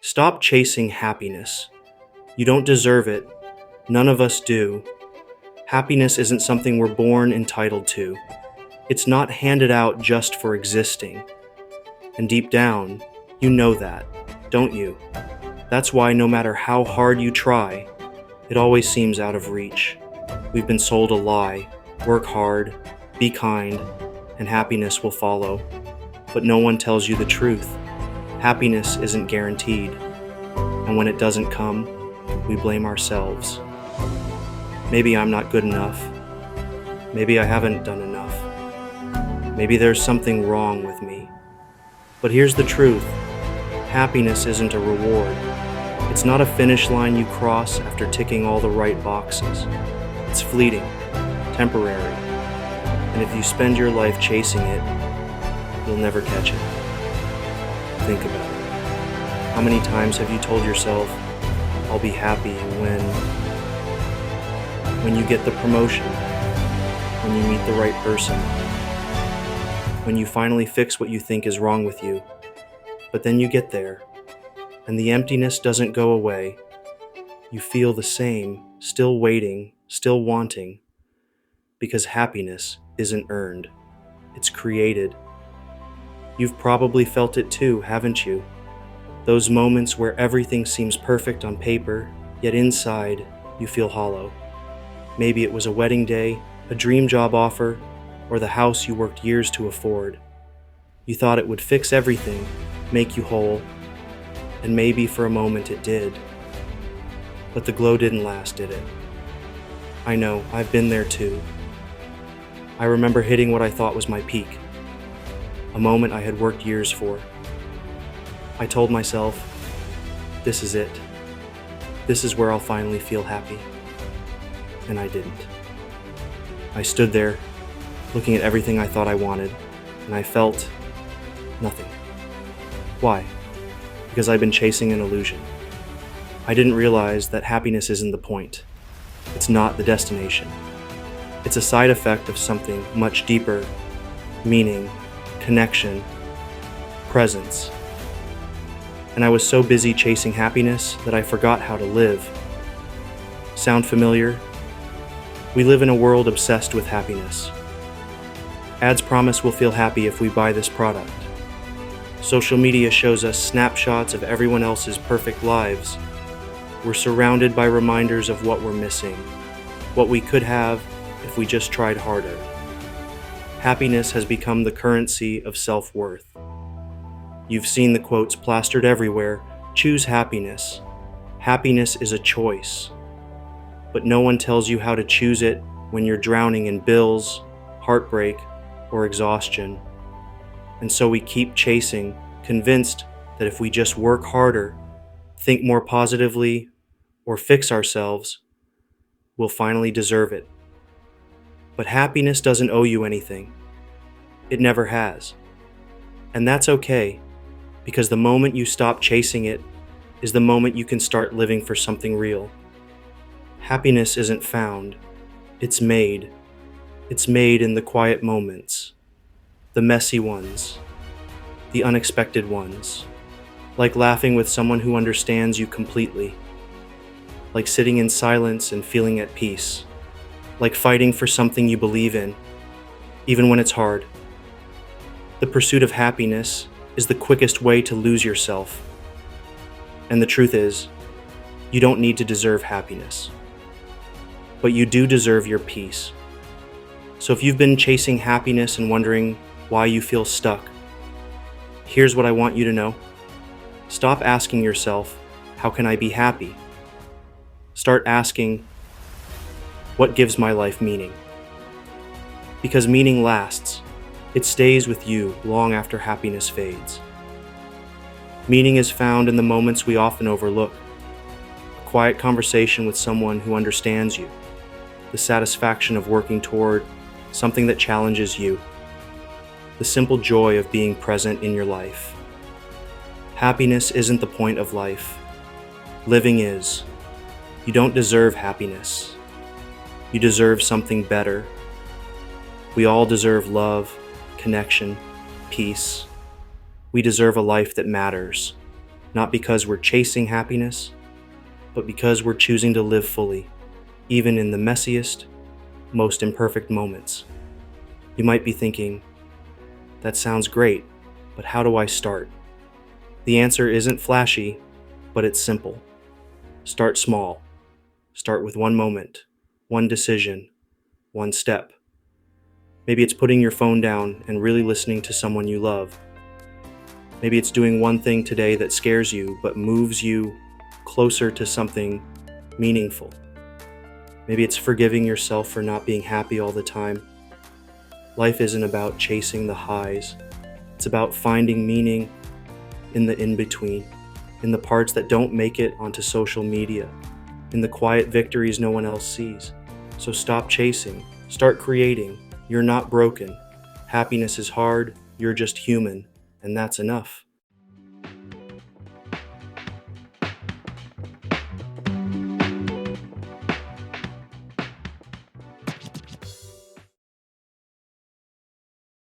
Stop chasing happiness. You don't deserve it. None of us do. Happiness isn't something we're born entitled to. It's not handed out just for existing. And deep down, you know that, don't you? That's why no matter how hard you try, it always seems out of reach. We've been sold a lie. Work hard, be kind, and happiness will follow. But no one tells you the truth. Happiness isn't guaranteed. And when it doesn't come, we blame ourselves. Maybe I'm not good enough. Maybe I haven't done enough. Maybe there's something wrong with me. But here's the truth. Happiness isn't a reward. It's not a finish line you cross after ticking all the right boxes. It's fleeting, temporary, and if you spend your life chasing it, you'll never catch it. Think about it. How many times have you told yourself, I'll be happy when you get the promotion, when you meet the right person, when you finally fix what you think is wrong with you, but then you get there, and the emptiness doesn't go away. You feel the same, still waiting, still wanting, because happiness isn't earned. It's created. You've probably felt it too, haven't you? Those moments where everything seems perfect on paper, yet inside you feel hollow. Maybe it was a wedding day, a dream job offer, or the house you worked years to afford. You thought it would fix everything, make you whole, and maybe for a moment it did. But the glow didn't last, did it? I know, I've been there too. I remember hitting what I thought was my peak, a moment I had worked years for. I told myself, this is it. This is where I'll finally feel happy. And I didn't. I stood there, looking at everything I thought I wanted, and I felt nothing. Why? Because I've been chasing an illusion. I didn't realize that happiness isn't the point. It's not the destination. It's a side effect of something much deeper: meaning, connection, presence. And I was so busy chasing happiness that I forgot how to live. Sound familiar? We live in a world obsessed with happiness. Ads promise we'll feel happy if we buy this product. Social media shows us snapshots of everyone else's perfect lives. We're surrounded by reminders of what we're missing, what we could have if we just tried harder. Happiness has become the currency of self-worth. You've seen the quotes plastered everywhere: choose happiness. Happiness is a choice. But no one tells you how to choose it when you're drowning in bills, heartbreak, or exhaustion. And so we keep chasing, convinced that if we just work harder, think more positively, or fix ourselves, we'll finally deserve it. But happiness doesn't owe you anything. It never has. And that's okay, because the moment you stop chasing it is the moment you can start living for something real. Happiness isn't found, it's made. It's made in the quiet moments, the messy ones, the unexpected ones, like laughing with someone who understands you completely, like sitting in silence and feeling at peace, like fighting for something you believe in, even when it's hard. The pursuit of happiness is the quickest way to lose yourself. And the truth is, you don't need to deserve happiness, but you do deserve your peace. So if you've been chasing happiness and wondering why you feel stuck, here's what I want you to know. Stop asking yourself, how can I be happy? Start asking, what gives my life meaning? Because meaning lasts. It stays with you long after happiness fades. Meaning is found in the moments we often overlook. A quiet conversation with someone who understands you. The satisfaction of working toward something that challenges you. The simple joy of being present in your life. Happiness isn't the point of life. Living is. You don't deserve happiness. You deserve something better. We all deserve love, connection, peace. We deserve a life that matters. Not because we're chasing happiness, but because we're choosing to live fully, even in the messiest, most imperfect moments. You might be thinking, that sounds great, but how do I start? The answer isn't flashy, but it's simple. Start small. Start with one moment, one decision, one step. Maybe it's putting your phone down and really listening to someone you love. Maybe it's doing one thing today that scares you but moves you closer to something meaningful. Maybe it's forgiving yourself for not being happy all the time. Life isn't about chasing the highs. It's about finding meaning in the in-between, in the parts that don't make it onto social media, in the quiet victories no one else sees. So stop chasing, start creating. You're not broken. Happiness is hard, you're just human, and that's enough.